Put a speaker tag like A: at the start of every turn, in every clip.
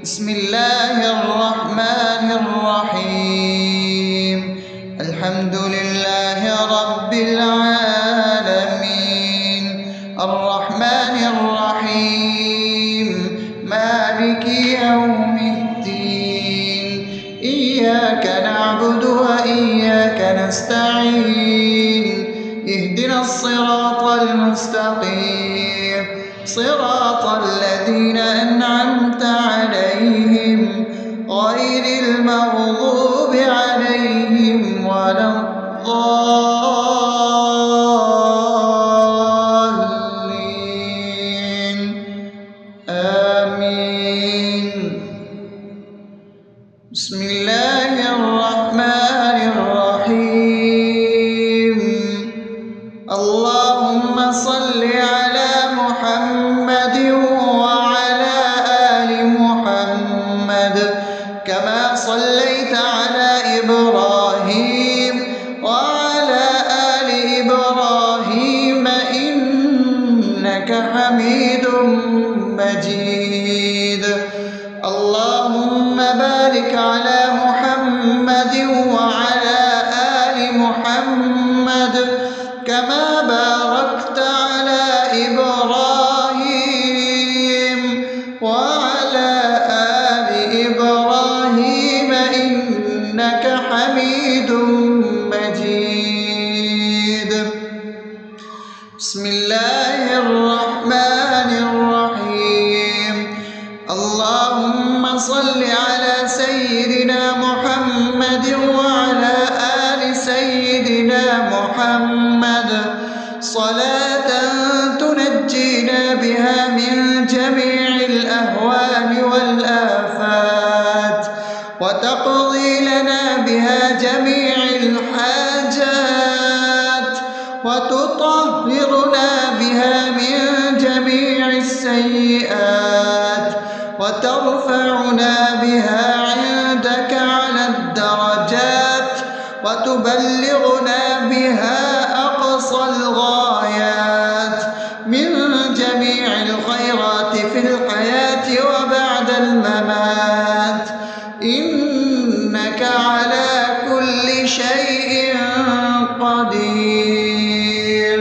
A: بسم الله الرحمن الرحيم. الحمد لله رب العالمين، الرحمن الرحيم، مالك يوم الدين. إياك نعبد وإياك نستعين، اهدنا الصراط المستقيم، صراط الذين أنعمت عليهم غير المغضوب عليهم ولا الضالين. آمين. بسم الله الرحمن الرحيم. اللهم صل على محمد وعلى آل محمد كما صليت على إبراهيم وعلى آل إبراهيم إنك حميد مجيد. اللهم بارك على محمد وعلى آل محمد كما باركت على إبراهيم وعلى آل إبراهيم إنك حميد مجيد. بسم الله الرحمن الرحيم. اللهم صل على سيدنا محمد وعلى آل سيدنا محمد صلاة تنجينا بها من جميع الأهوال والآفات، وتقضي لنا بها جميع الحاجات، وتطهرنا بها من جميع السيئات، وترفعنا بها عندك على الدرجات، وتبلغنا بها أقصى الغايات من جميع الخيرات في الحياة وبعد الممات، إنك على كل شيء قدير.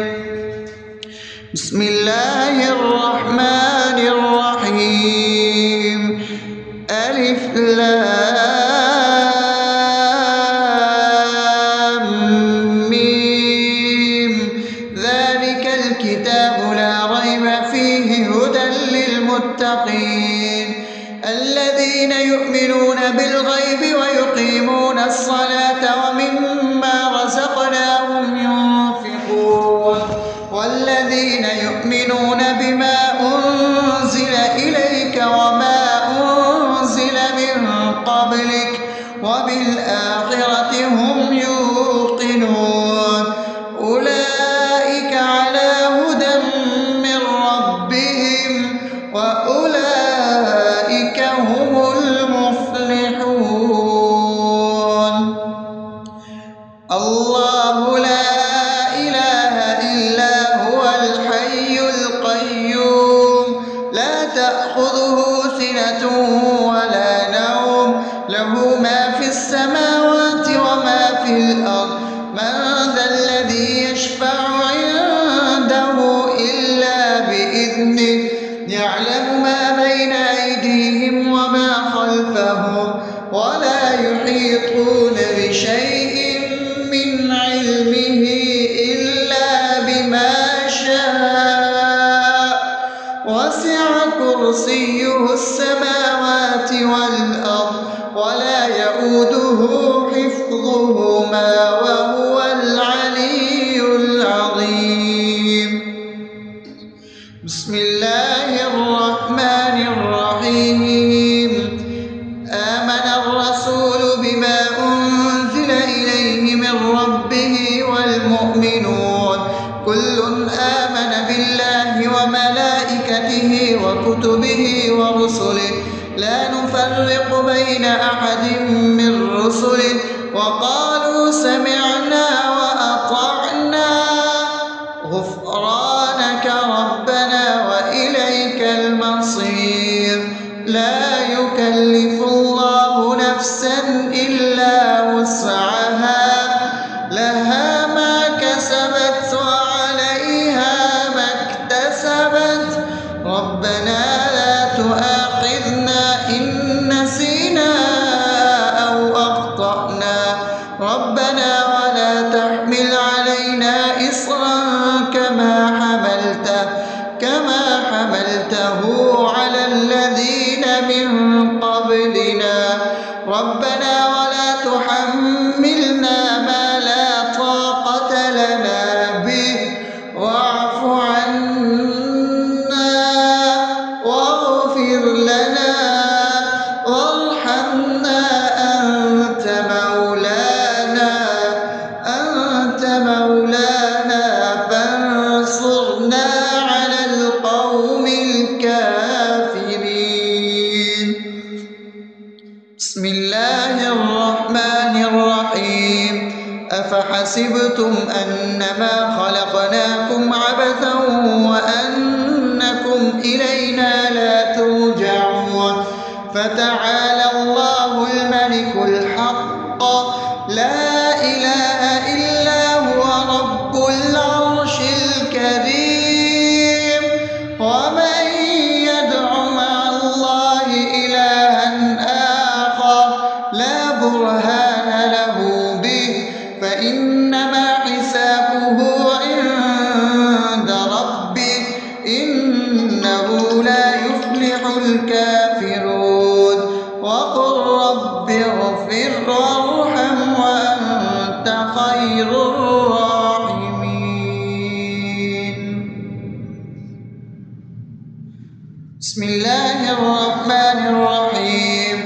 A: بسم الله الرحمن الرحيم. ألف لام ميم. ذلك الكتاب لا ريب فيه هدى للمتقين الذين يؤمنون بالغيب ويقيمون الصلاة ومما رزقناهم ينفقون والذين يؤمنون بما أنزل إليك وما أنزل من قبلك وبالآخرة هم يوقنون أولئك على هدى من ربهم وأولئك هم المفلحون. الله لا إله إلا هو الحي القيوم لا تأخذه سنة ولا نوم له ما في السماوات وما في الأرض من ذا الذي يشفع عنده إلا بإذنه يعلم ما بين أيديهم وما خلفهم ولا يحيطون بشيء من علمه إلا بما شاء وسع كرسيه السماوات والأرض ولا يؤوده حفظهما وهو العلي العظيم. بسم الله الرحمن الرحيم. آمن الرسول بما أنزل إليه من ربه والمؤمنون كل آمن بالله وملائكته وكتبه ورسله لا نفرق بين أحد من رسله وقالوا سمعنا وأطعنا غفرانك ربنا وإليك المصير. لا يكلف يكلف الله نفسا إلا وسعها لها ما كسبت وعليها ما اكتسبت ربنا لا تؤاخذنا إن نسينا أو أخطأنا ربنا ولا تحمل علينا إصرا كما حملته على الذين من قبلنا ربنا ولا تحملنا ما لا طاقة لنا به واعف عنا واغفر لنا وارحمنا أنت مولانا فانصرنا على القوم الكافرين. بسم الله الرحمن الرحيم أفحسبتم أنما خلقناكم عبثا وأنكم إلينا لا ترجعون فتعالى الله الملك الحق لا إله إلا هو رب العرش الكريم ومن يدع مع الله إلها آخر لا برهان له به فإنما حسابه عند ربه إنه لا يفلح الكافرون وقل رب اغفر وارحم وأنت خير الراحمين. بسم الله الرحمن الرحيم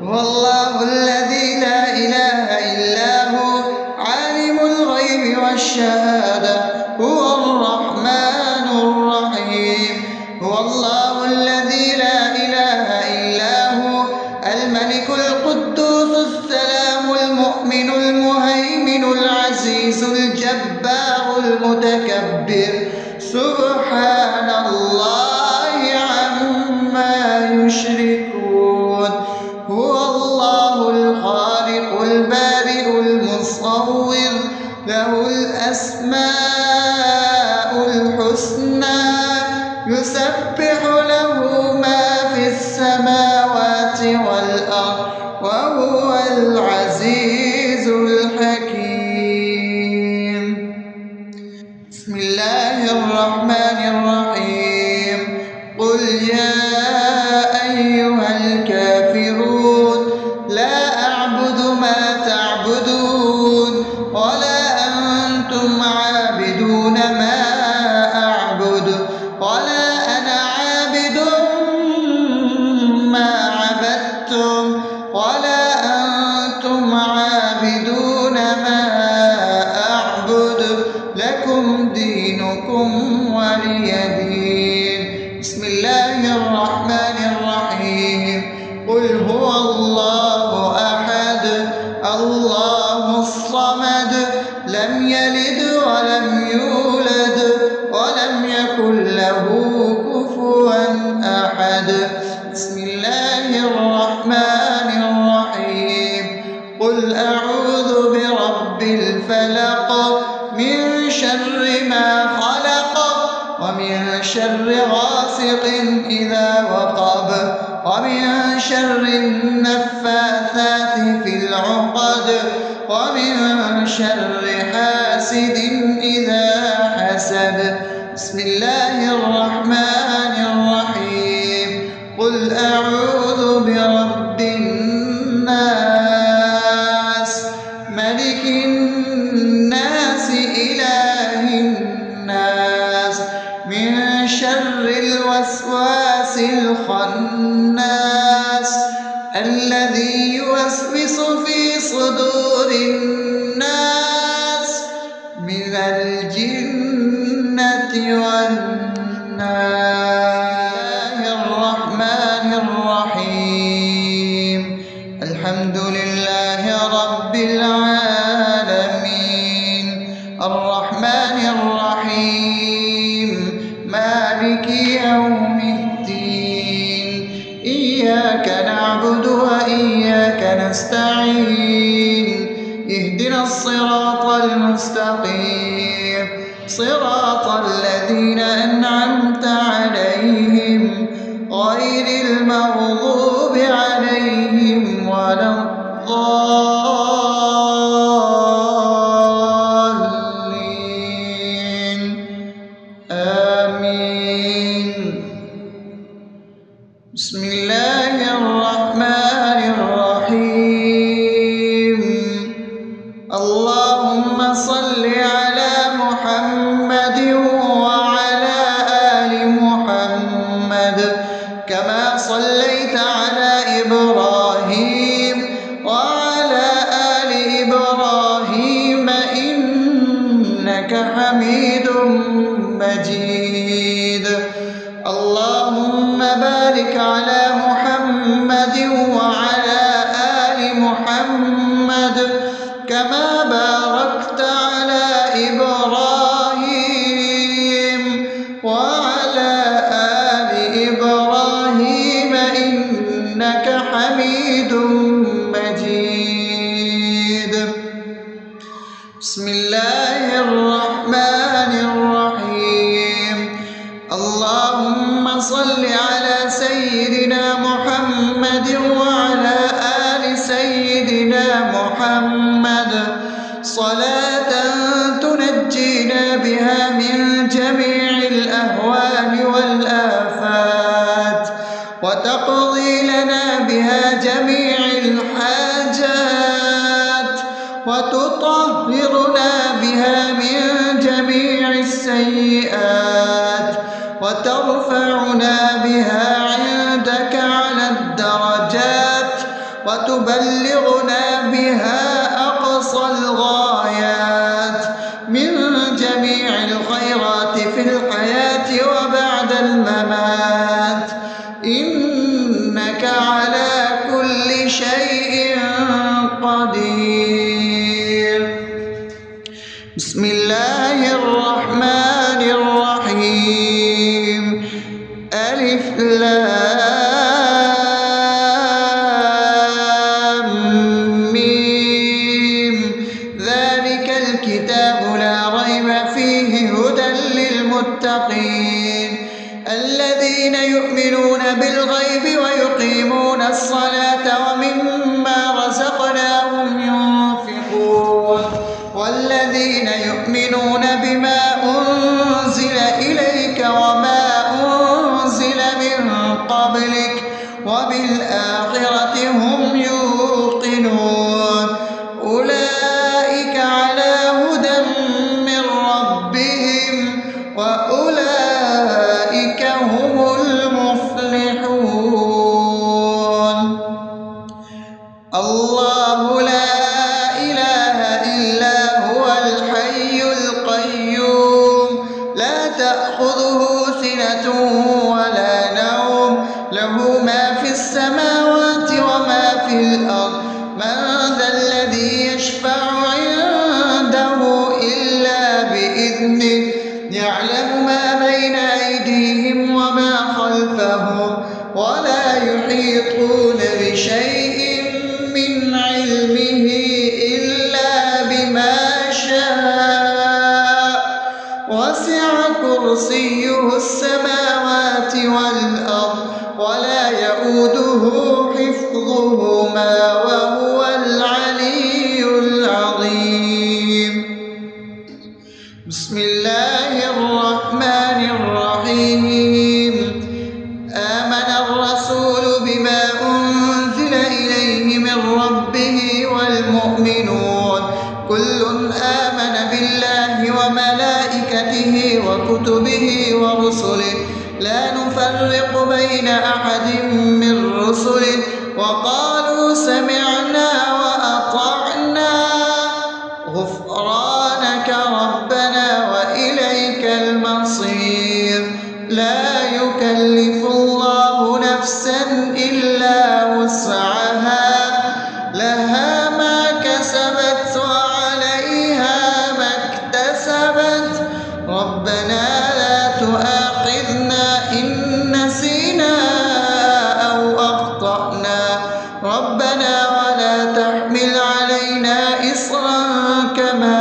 A: هو الله الذي لا إله إلا هو عالم الغيب والشهادة هو الرحمن الرحيم هو الله الذي لا إله إلا هو الملك القدوس السلام المؤمن المهيمن العزيز الجبار المتكبر سبحان الله عما يشركون هو الله الخالق البارئ المصور له الأسماء الحسنى يسبح له ما في السماوات والأرض وهو العزيز الحكيم. بسم الله الرحمن الرحيم قل يا أيها الكافرون لا أعبد ما تعبدون ولا أنتم عابدون ما أعبد ولا أنا عابد ما عبدتم ولا أنتم عابدون ما أعبد لكم دينكم ولي دين. بسم الله الرحمن الرحيم قل هو الله أحد الله الصمد لم يلد ولم يولد ولم يكن له كفوا أحد. بسم الله الرحمن الرحيم قل أعوذ برب الفلق من شر ما خلق ومن شر غاسق إذا وقب ومن شر النفاثات في العقد ومن شر حاسد إذا حسد. بسم الله الرحمن الرحيم قل أعوذ برب الناس ملك الناس إله الناس من شر الوسواس الخناس الذي يوسوس في صدور الناس من الجنة والناس. الرحمن الرحيم الحمد لله رب العالمين الرحمن الرحيم مالك يوم الدين إياك نعبد نستعين اهدنا الصراط المستقيم صراط الذين أنعمت عليهم غير المغضوب عليهم ولا الضالين آمين. بسم الله الرحمن الرحيم. اللهم صل على محمد وعلى آل محمد كما صليت على إبراهيم وعلى آل إبراهيم إنك حميد مجيد. اللهم بارك على محمد وعلى آل محمد كما باركت على إبراهيم وعلى آل إبراهيم إنك حميد مجيد. بسم الله الرحمن الرحيم. اللهم صل على سيدنا محمد وعلى آل سيدنا محمد صلاة تنجينا بها من جميع الأهوال والآفات وتقضي لنا بها جميع الحاجات وتطهرنا بها من جميع السيئات وترفعنا بها عندك على الدرجات وتبلغنا بها أقصى الغايات من جميع الخيرات في الحياة وبعد الممات إنك على كل شيء قدير. بسم الله الرحمن الرحيم. ألف لام ميم ذلك الكتاب لا ريب فيه هدى للمتقين الذين يؤمنون بالغيب ويقيمون الصلاة ومما رزقناهم ينفقون والذين يؤمنون بما أنزل إليك وما أنزل من قبلك وبالآخرة هم يوقنون أولئك على هدى من ربهم وأولئك هم المفلحون. الله لا إله إلا هو الحي القيوم لا تأخذه سنة ولا نوم له ما في السماوات وما في الأرض من ذا الذي يشفع عنده إلا بإذنه يعلم ما بين أيديهم وما خلفهم ولا يحيطون بشيء من علمه إلا بما شاء وسع كرسيه السماوات والأرض ولا يؤوده حفظهما وهو العلي العظيم. بسم الله الرحمن الرحيم. آمن الرسول بما أنزل إليه من ربه والمؤمنون كل آمن بالله وملائكته وكتبه ورسله لا نفرق بين أحد من رسله وقالوا سمعنا وأطعنا غفرانك ربنا وإليك المصير. لا يكلف الله نفسا إلا وسعها لها ما كسبت وعليها ما اكتسبت ربنا لا تؤاخذنا إن نسينا أو أخطأنا ربنا ولا تحمل علينا إصرا كما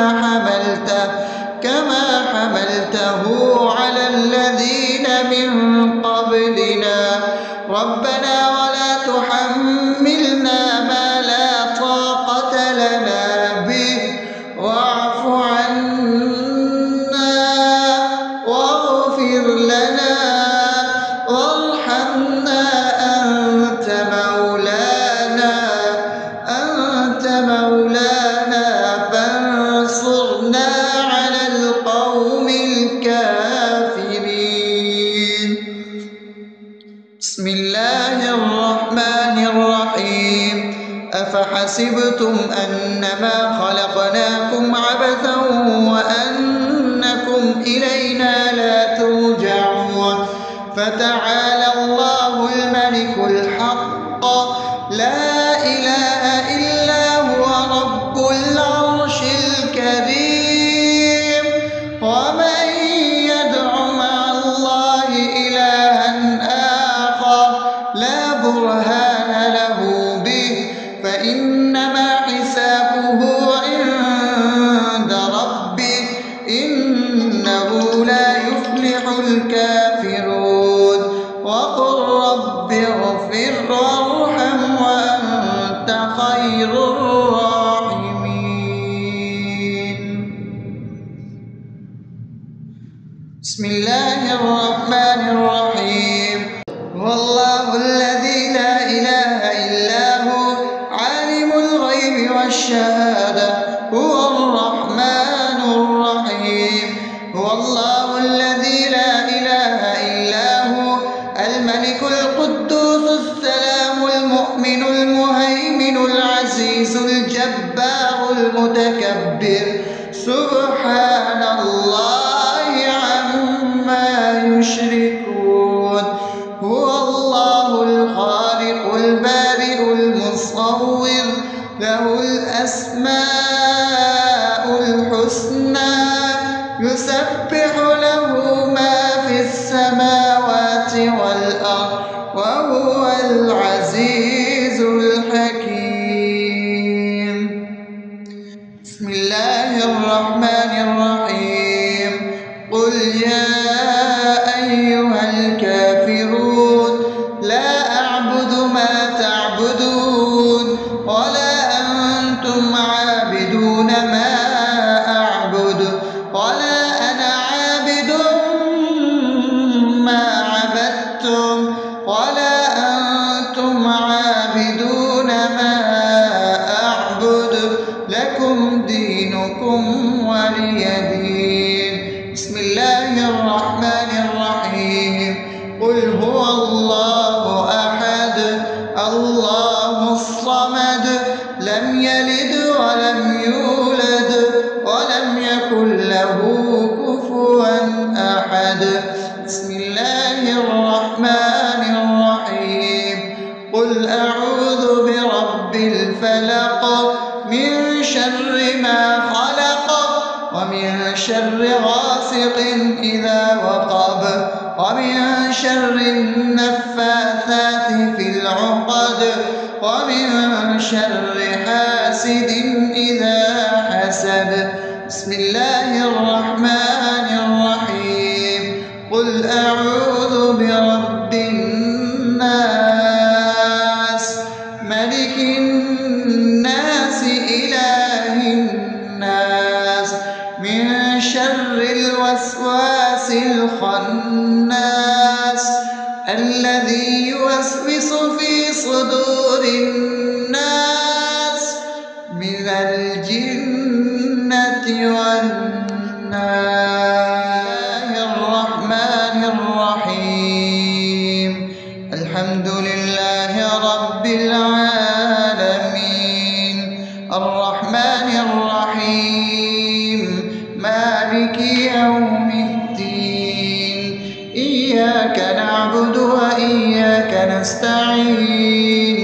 A: حملته على الذين من قبلنا ربنا ولا تحملنا ما لا طاقة لنا به واعف عنا واغفر لنا وارحمنا أنت مولانا فانصرنا على القوم الكافرين. بسم الله الرحمن الرحيم أفحسبتم أنما خلقناكم عبثا وأنكم إلينا لا ترجعون فتعالى الله الملك الحق لا إله إلا هو رب العرش الكريم ومن يدع مع الله إلها آخر لا برهان له به فإنما حسابه عند ربه إنه لا يفلح الكافرون وقل رب اغفر وارحم وأنت خير الراحمين. بسم الله الرحمن الرحيم هو الله الذي لا إله إلا هو عالم الغيب والشهادة هو الرحمن الرحيم هو الله الذي لا إله إلا هو الملك القدوس السلام المؤمن المهيمن العزيز الجبار المتكبر سبحان الله عما يشركون هو الله الخالق البارئ المصور له الأسماء الحسنى يسبح له ما في السماوات والأرض وهو العزيز الحكيم. بسم الله الرحمن الرحيم قل يا أيها الكافرون لا أعبد ما تعبدون ولا أنتم عابدون ما أعبد ولا أنا عابد ما عبدتم ولا أنتم عابدون ما أعبد لكم دينكم ولي دين. بسم الله الرحمن الرحيم قل هو الله أحد الله الصمد لم يلد ولم يولد ولم يكن له كفوا أحد. بسم الله الرحمن الرحيم قل أعوذ برب الفلق من شر ما خلق ومن شر غاسق إذا وقب ومن شر النفاثات في العقد ومن شر حاسد إذا حسد. بسم الله الرحمن الرحيم قل أعوذ برب الناس ملك الناس إله الناس من شر الوسواس الخناس الذي يوسوس في صدور الناس من الجنة والناس. الرحمن الرحيم الحمد لله رب العالمين الرحمن الرحيم مالك يوم الدين إياك نعبد وإياك نستعين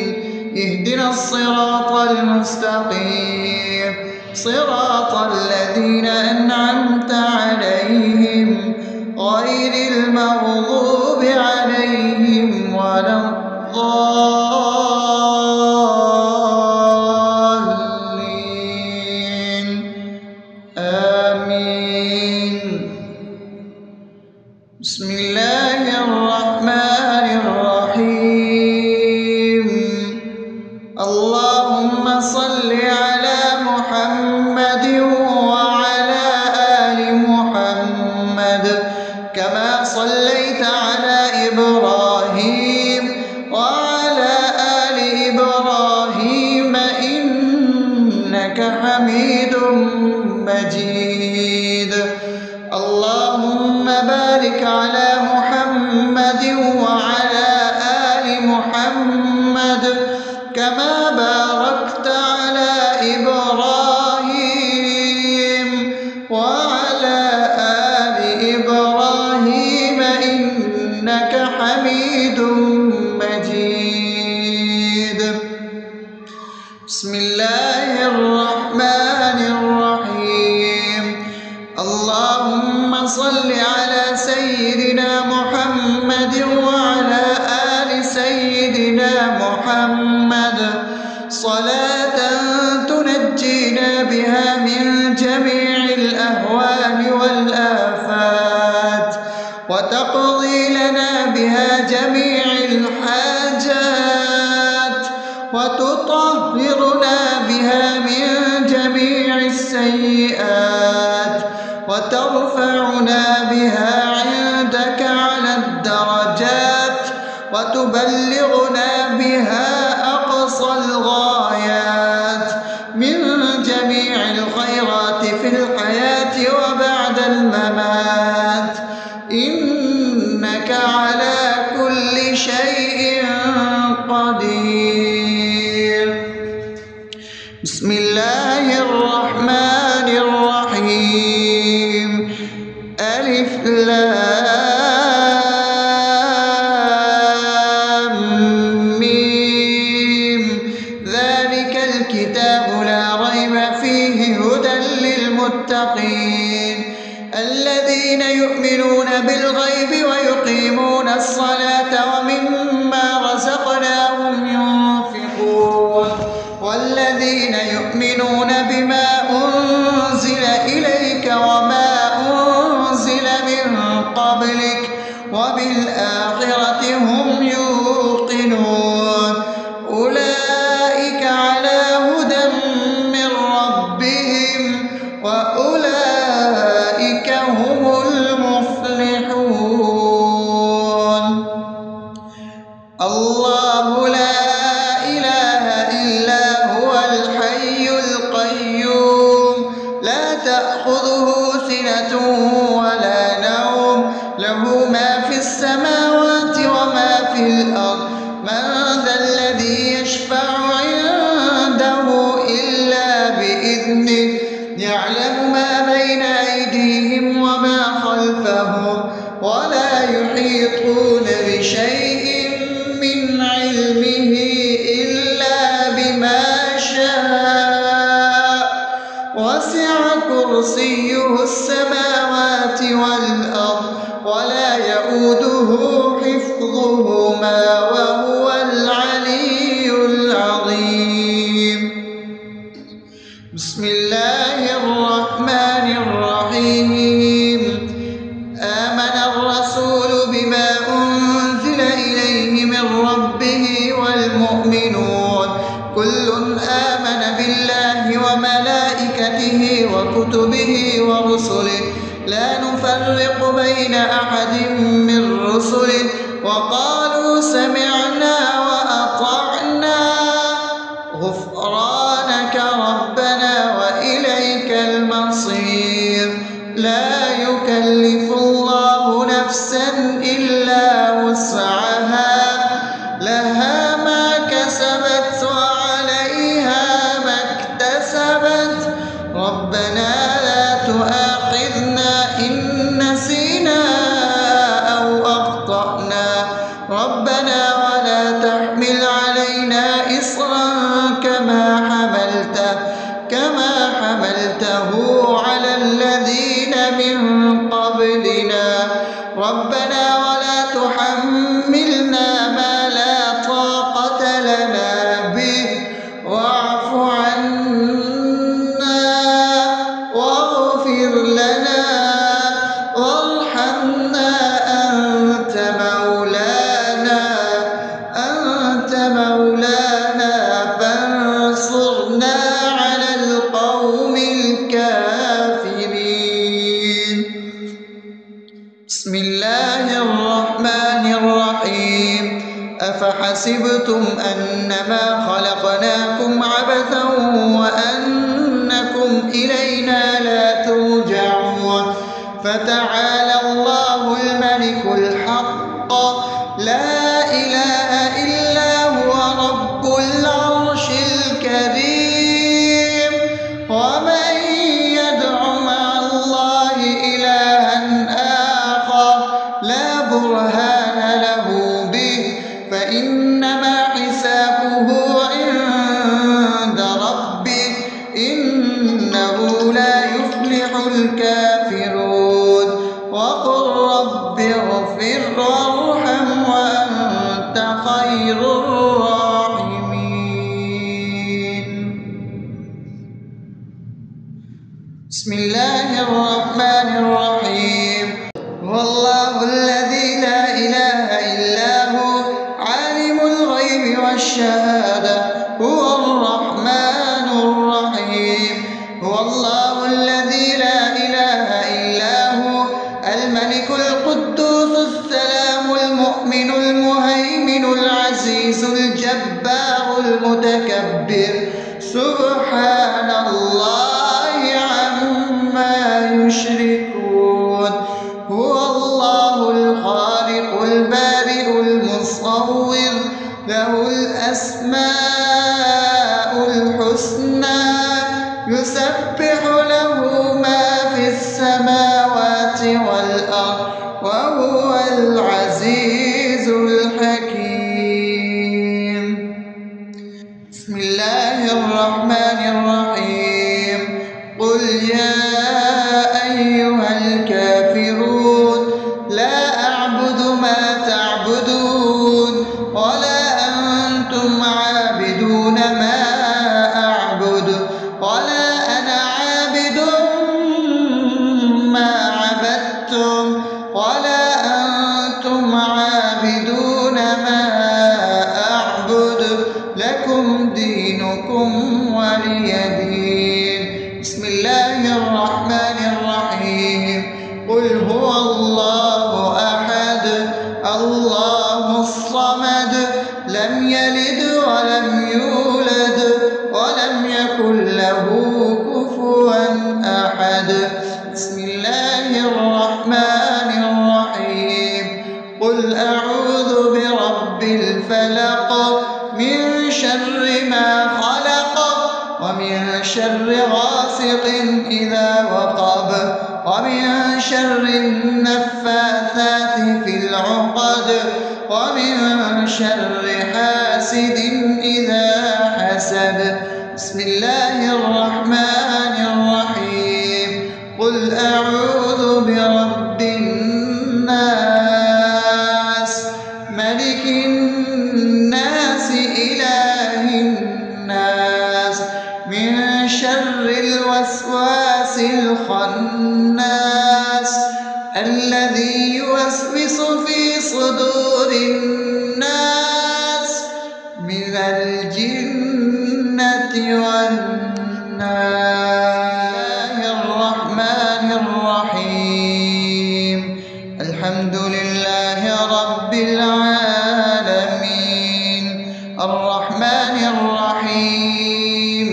A: اهدنا الصراط المستقيم صراط الذين أنعمت عليهم غير المغضوب عليهم ولا الضالين. اللهم صل على محمد وعلى آل محمد كما صليت على إبراهيم وعلى آل إبراهيم إنك حميد مجيد. اللهم بارك على محمد وعلى آل محمد كما باركت على إبراهيم وعلى آل إبراهيم إنك حميد مجيد. بسم الله الرحمن الرحيم. اللهم صل على سيدنا محمد وعلى آل سيدنا محمد صلاة تنجينا بها من جميع الأهوال والآفات وتقضي لنا بها جميع الحاجات وتطهرنا بها من جميع السيئات وترفعنا بها عندك على الدرجات وتبلغنا بها أقصى الغايات من جميع الخيرات في الحياة وبعد الممات إنك على كل شيء قدير. بسم الله الرحمن الرحيم. ألف لام ميم. ذلك الكتاب لا ريب فيه هدى للمتقين الذين يؤمنون بالغيب ويقيمون الصلاة ومما رزقناهم ينفقون والذين يؤمنون بما أنزل إليك وما أنزل من قبلك وبالآخرة هم يوقنون أولئك على هدى من ربهم وأولئك هم المفلحون. الله لا إله إلا هو الحي القيوم لا تأخذه سنة ولا نوم له ما في السماوات وما في الأرض من ذا الذي يشفع عنده إلا بإذنه يعلم ما بين أيديهم وما خلفهم ولا يحيطون بشيء من علمه إلا بما شاء وسع كرسيه السماوات والأرض ولا يؤوده حفظهما وهو العلي العظيم. بسم الله الرحمن الرحيم. آمن الرسول بما أنزل إليه من ربه والمؤمنون كل آمن بالله وملائكته وكتبه ورسله لا نفرق بين أحد من رسله وقالوا سمعنا وأطعنا غفرانك ربنا وإليك المصير. لا يكلف الله نفسا إلا وسعها لها ما كسبت وعليها ما اكتسبت ربنا لا تؤاخذنا إن نسينا أو أخطأنا ربنا حسبتم أنما خلقناكم عبثا وأنكم إلينا لا ترجعون فتعالى الله الملك الحق لا إله إلا هو رب العرش الكريم ومن يدع مع الله إلها آخر لا برهان له به فإنما حسابه عند ربه إنه لا يفلح الكافرون وقل رب اغفر وارحم وأنت خير الراحمين. بسم الله الرحمن الرحيم. هو الله الذي لا إله إلا هو عالم الغيب والشهادة هو الرحمن الرحيم. هو الله الذي لا إله إلا هو الملك القدوس السلام المؤمن المهيمن العزيز الجبار المتكبر سبحان الله عما يشركون. هو الله الخالق البارئ المصور له الأسماء الحسنى يسبح له ما في السماوات والأرض وهو العزيز الحكيم. بسم الله الرحمن الرحيم. قل يا أيها الكافرون لا أعبد ما تعبدون ولا أنتم عابدون ما أعبد ولا أنا عابد ما عبدتم ولا أنتم عابدون ما أعبد لكم دينكم ولي دين. بسم الله الرحمن الرحيم. قل هو الله أحد الله الصمد لم يلد ولم يولد ولم يكن له كفوا أحد. بسم الله الرحمن الرحيم. قل أعوذ برب الفلق من شر ما خلق ومن شر غاسق إذا وقب ومن شر النفاثات في العقد ومن شر حاسد إذا حسد. بسم الله الرحمن الرحيم. قل أعوذ برب الناس ملك الناس إله الناس من شر الوسواس الخناس الذي يوسوس في صدور الناس من الجنة والناس. الرحمن الرحيم. الحمد لله رب العالمين الرحمن الرحيم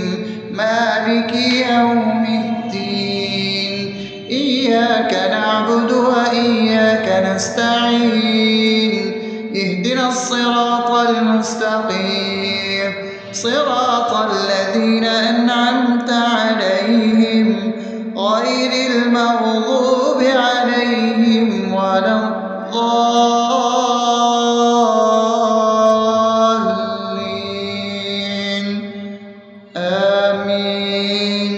A: مالك يوم الدين إياك نعبد وإياك نستعين اهدنا الصراط المستقيم صراط الذين أنعمت عليهم غير المغضوب عليهم ولا الضالين آمين.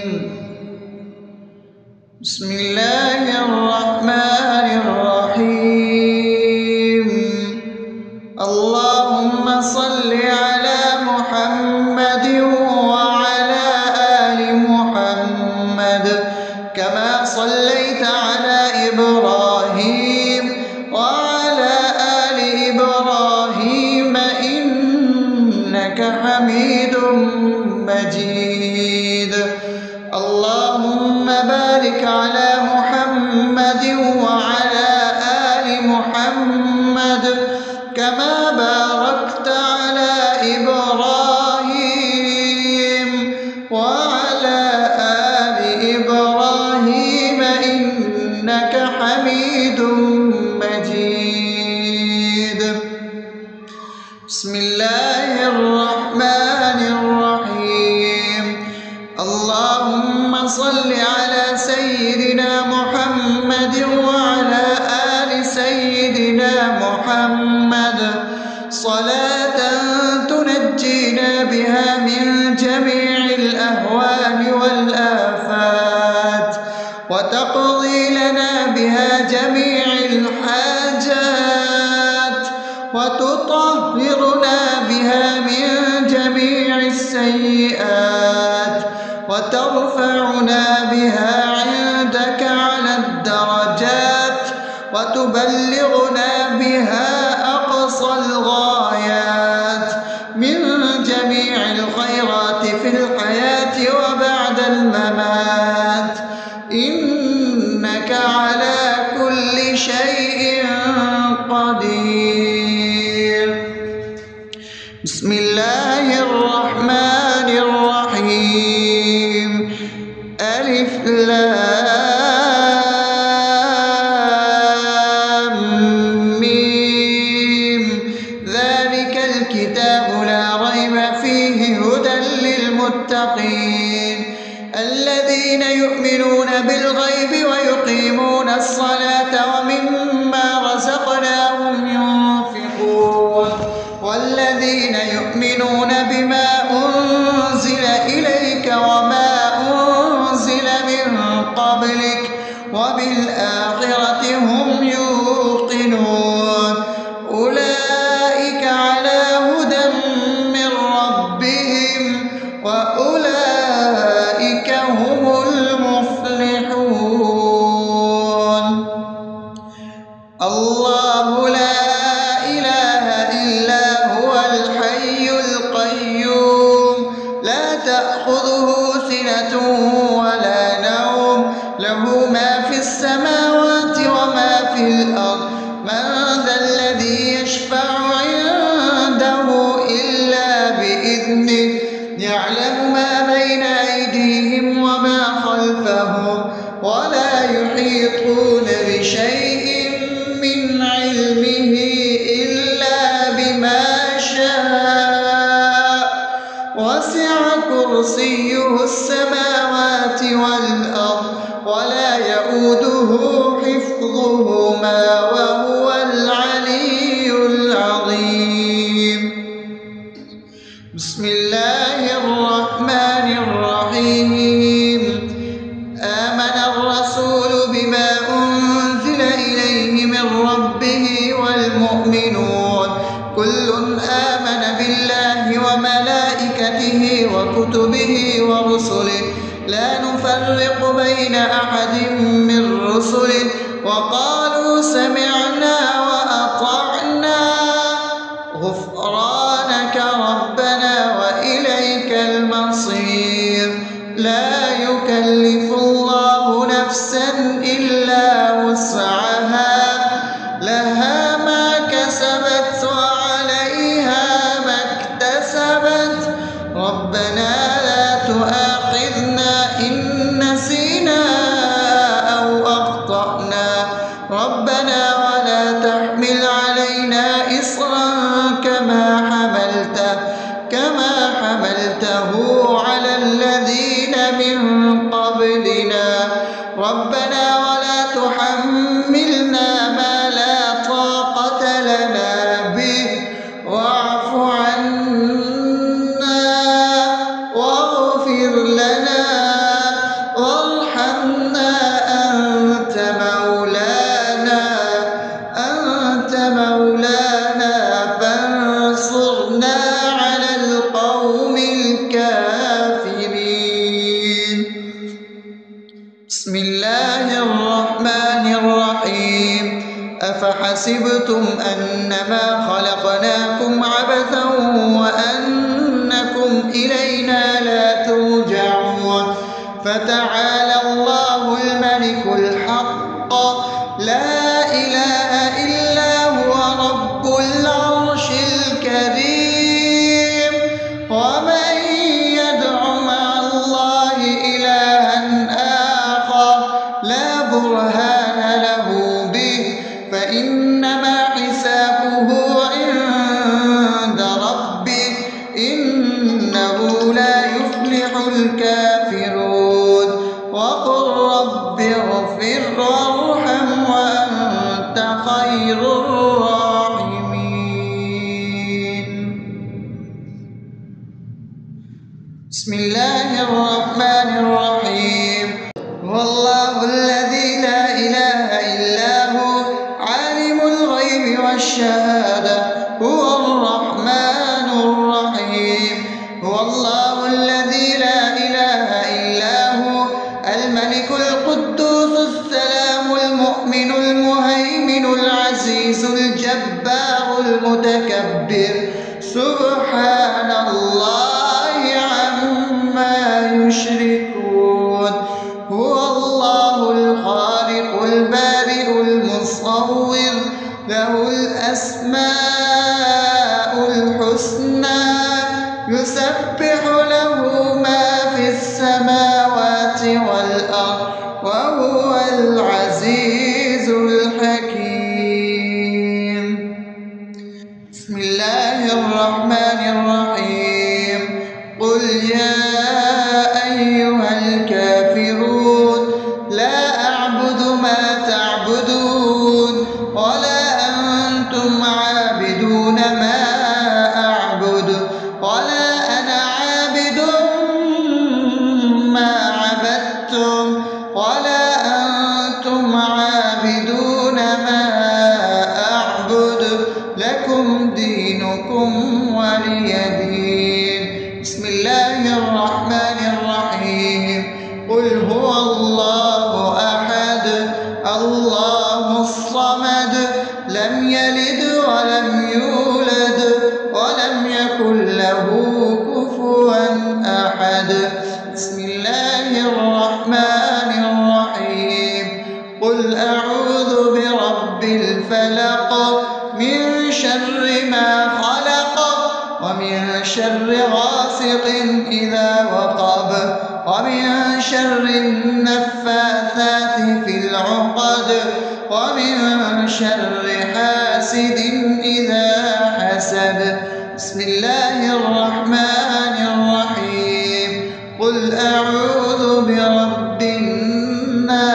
A: بسم الله الرحمن الرحيم. اللهم صل على محمد وعلى آل محمد كما صليت على إبراهيم وعلى آل إبراهيم إنك حميد مجيد. اللهم بارك على محمد وعلى آل محمد كما باركت على صل على سيدنا محمد وعلى آل سيدنا محمد صلاة تنجينا بها من جميع الأهوال والآفات وتقضي لنا بها جميع الحاجات وتطهرنا بها من جميع السيئات وترفعنا بها عندك على الدرجات وتبلغنا بها أقصى الغايات من جميع الخيرات في الحياة وبعد الممات إنك على كل شيء قدير. بسم الله الرحمن الرحيم. ألف لام ميم. ذلك الكتاب لا ريب فيه هدى للمتقين الذين يؤمنون بالغيب ويقيمون الصلاة ومما رزقناهم ينفقون والذين يؤمنون بما أنزل إليك وما أنزل من قبلك وبالآخرة هم يوقنون أولئك على هدى من ربهم وأولئك هم المفلحون. الله لا إله إلا هو الحي القيوم لا تأخذه سنة ولا نوم له ما في السماوات وما في الأرض من ذا الذي يشفع عنده إلا بإذنه يعلم ما بين أيديهم وما خلفهم ولا يحيطون بشيء من علمه إلا بما شاء وسع كرسيه السماوات والأرض ولا يؤوده حفظهما وهو العلي العظيم. بسم الله الرحمن الرحيم. آمن الرسول بما أنزل إليه من ربه والمؤمنون كل آمن بالله وملائكته وكتبه ورسله لا نفرق بين أحد من رسله وقالوا سمعنا وأطعنا غفرانك ربنا وإليك المصير. لا يكلف الله نفسا إلا وسعها لها ما كسبت وعليها ما اكتسبت ربنا لا تؤاخذنا إن نسينا أو أخطأنا ربنا ولا تحمل علينا إصرا كما حملته على الذين من قبلنا ربنا ولا تحملنا ما لا طاقة لنا به واعف عنا واغفر لنا وارحمنا أنت مولانا فانصرنا على القوم الكافرين. بسم الله الرحمن الرحيم. أفحسبتم أنما خلقناكم عبثا وأنكم إلينا لا ترجعون فتعالى الله الملك الحق لا إله إلا هو رب العرش الكريم. ومن يدع مع الله إلها آخر لا برهان له به فإنما حسابه عند ربه إنه لا يفلح الكافرون. بسم الله الرحمن الرحيم. هو الله الذي لا إله إلا هو عالم الغيب والشهادة هو الرحمن الرحيم. هو الله الذي لا إله إلا هو الملك القدوس السلام المؤمن المهيمن العزيز الجبار المتكبر سبحان الله عما يشركون. هو الله الخالق البارئ المصور له الأسماء الحسنى يسبح له ما في السماوات والأرض وهو العزيز الحكيم. بسم الله الرحمن الرحيم. قل يا أيها الكافرون لا أعبد ما تعبدون ولا أنتم عابدون ما أعبد ولا أنا عابد ما عبدتم ولا أنتم عابدون ما أعبد لكم دينكم ولي دين. بسم الله الرحمن الرحيم. قل هو الله أحد الله الصمد لم يلد ولم يولد ولم يكن له كفوا أحد. بسم الله الرحمن الرحيم. قل أعوذ برب الفلق من شر ما خلق ومن شر غاسق إذا وقب ومن شر النفاثات في العقد ومن شر حاسد إذا حسد. بسم الله الرحمن الرحيم. قل أعوذ برب الناس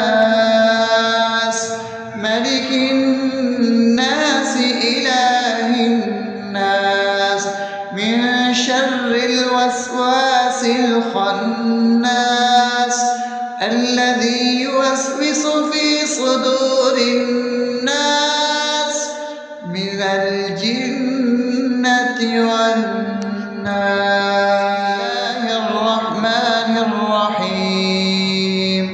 A: ملك الناس إله الناس من شر الوسواس الخناس الذي يوسوس في صدور الناس من الجنة والناس. الرحمن الرحيم.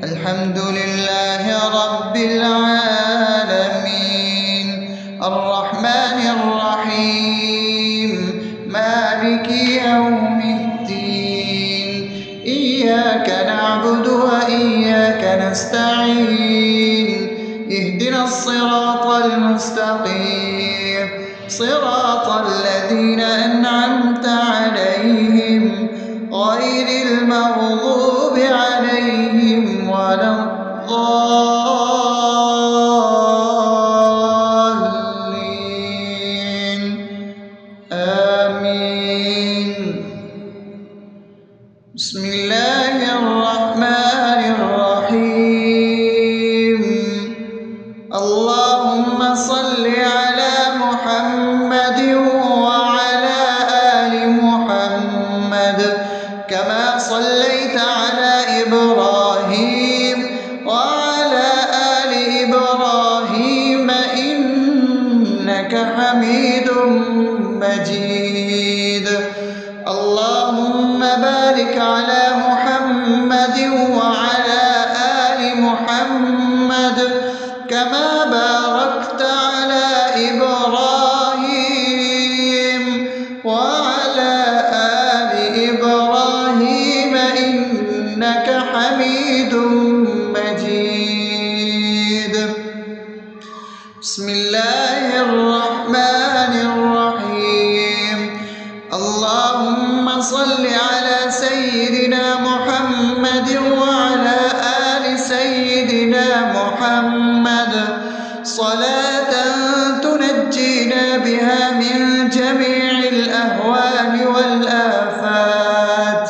A: الحمد لله رب العالمين الرحمن الرحيم مالك يوم الدين إياك نعبد وإياك نستعين اهدنا الصراط المستقيم صراط الذين أنعمت عليهم غير المغضوب عليهم ولا الضالين آمين. بسم الله الرحمن الرحيم. اللهم صل على محمد وعلى آل محمد كما صليت على إبراهيم وعلى آل إبراهيم إنك حميد مجيد. اللهم بارك على محمد وعلى آل محمد كما باركت على إبراهيم وعلى آل إبراهيم إنك حميد مجيد. بسم الله الرحمن الرحيم. اللهم صل على سيدنا محمد وعلى آل سيدنا محمد صلاة تنجينا بها من جميع الأهوال والآفات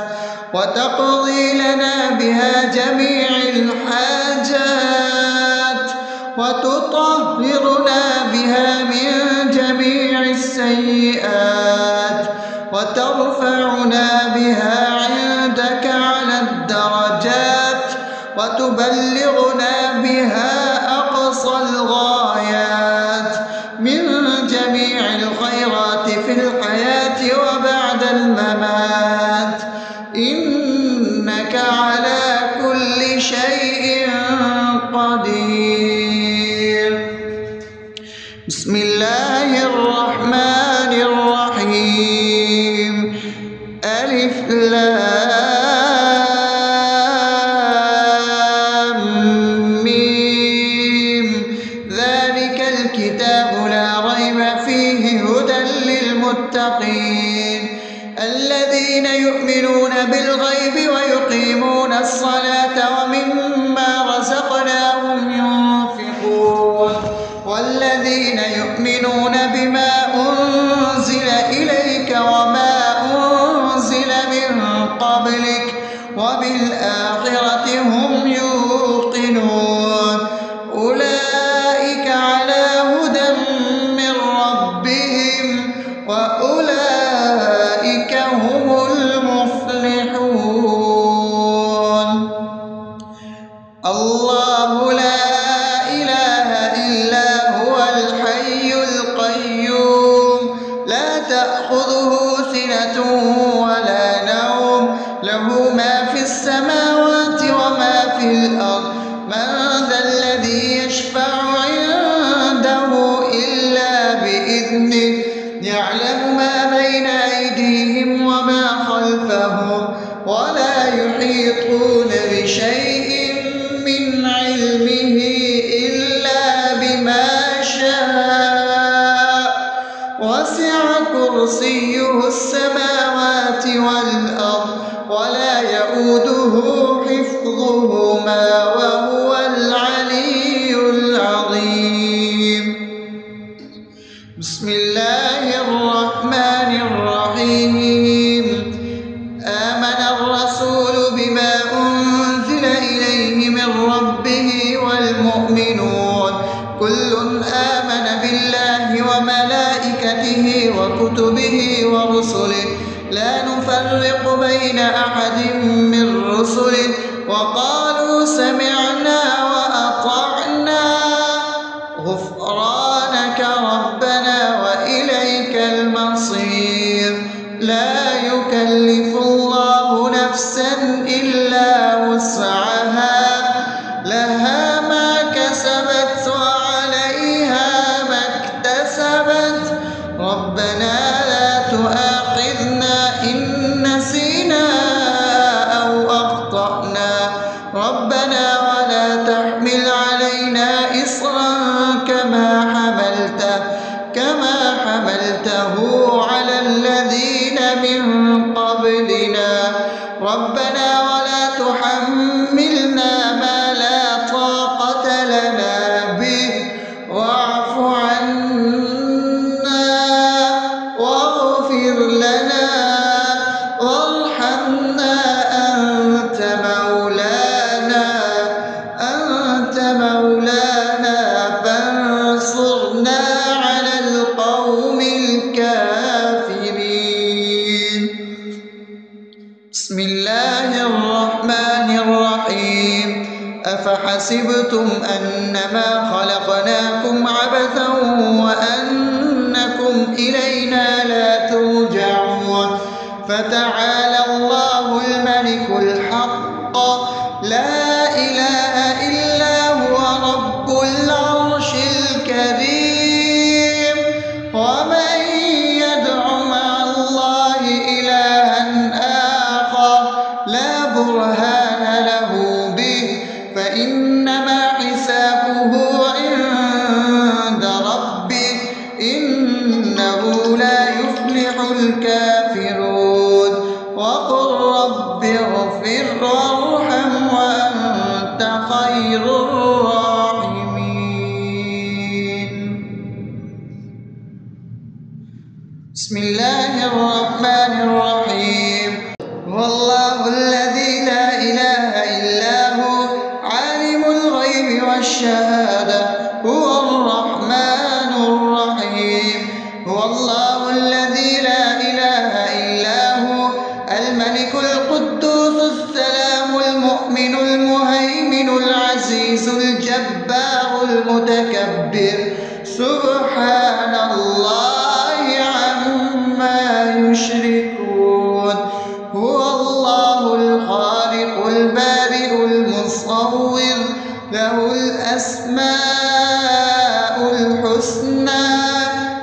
A: وتقضي لنا بها جميع الحاجات وتطهرنا بها من جميع السيئات وترفعنا بها ويبلغنا بها أقصى الغايات من جميع الخيرات في الحياة وبعد الممات، إنك على كل شيء قدير. بسم الله الرحمن الرحيم. ألف لام ميم. ذلك الكتاب لا ريب فيه هدى للمتقين الذين يؤمنون بالغيب ويقيمون الصلاة ومما رزقناهم ينفقون والذين يؤمنون بما أنزل إليك وما أنزل من قبلك وبالآخرة هم يوقنون أولئك على هدى من ربهم وأولئك هم المفلحون. الله لا إله إلا هو الحي القيوم لا تأخذه سنة ولا نوم له ما في السماوات وما في الأرض من ذا الذي يشفع عنده إلا بإذنه يعلم ما بين أيديهم وما خلفهم ولا يحيطون بشيء من علمه إلا بما شاء وسع كرسيه السماوات والأرض ولا يئوده حفظهما وهو العلي العظيم. بسم الله الرحمن الرحيم. آمن الرسول بما أنزل إليه من ربه والمؤمنون كل آمن بالله وملائكته وكتبه ورسله لا نفرق بين أحد من رسله وقالوا سمعنا وأطعنا غفرانك ربنا وإليك المصير. لا يكلف الله نفسا إلا وسعها لها ما كسبت وعليها ما اكتسبت ربنا لا تؤاخذنا إن نسينا أو أخطأنا ربنا ولا تحمل علينا إصرا كما حملته على الذين من قبلنا ربنا ولا تحملنا ما لا طاقة لنا به واعف عنا واغفر لنا وارحمنا أنت مولانا فانصرنا على القوم الكافرين. بسم الله الرحمن الرحيم. أفحسبتم أنما خلقناكم عبثا وأنكم إلينا لا ترجعون فتعالى الله الملك الحق لا إله إلا هو رب العرش الكريم. ومن يدع مع الله إلها آخر لا برهان له به فإنما حسابه عند ربه إنه لا يفلح الكافرون. وقل رب اغفر وارحم وأنت خير الراحمين. بسم الله الرحمن الرحيم. هو الله الذي لا إله إلا هو عالم الغيب والشهادة هو الرحمن الرحيم. هو الله الذي لا إله إلا هو الملك القدوس السلام المؤمن المهيمن العزيز المصور له الأسماء الحسنى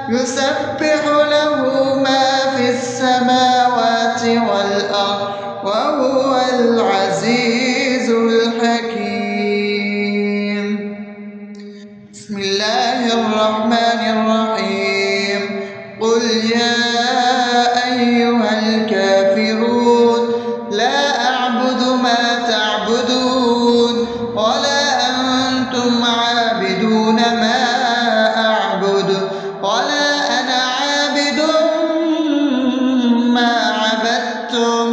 A: يسبح له ما في السماوات والأرض وهو العزيز الحكيم. بسم الله الرحمن الرحيم. قل يا أيها الكافرون لا أعبد ما تعبدون ولا أنتم عابدون ما أعبد ولا أنا عابد ما عبدتم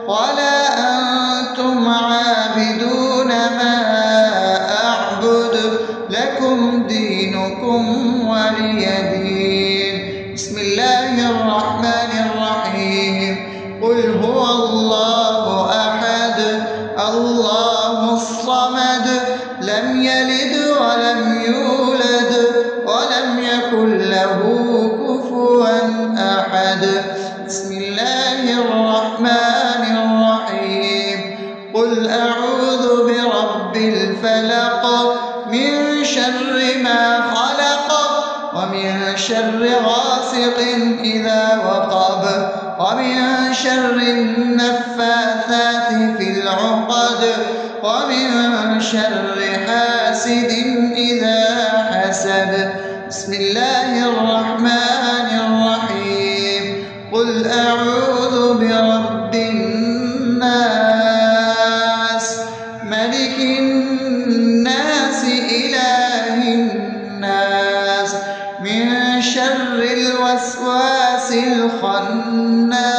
A: ولا أنتم عابدون ما أعبد لكم دينكم ولي دين. بسم الله الرحمن الرحيم. قل هو الله أحد الله الصمد لم يلد ولم يولد ولم يكن له كفوا أحد. بسم الله الرحمن الرحيم. قل أعوذ برب الفلق من شر ما خلق ومن شر غاسق إذا وقب ومن شر النفاثات في العقد ومن شر حاسد إذا حسد. بسم الله الرحمن الرحيم. قل أعوذ برب الناس ملك الناس إله الناس من شر الوسواس الخناس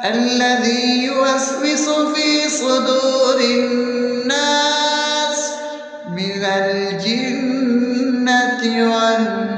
A: الذي يوسوس في صدور الناس من الجنة والناس.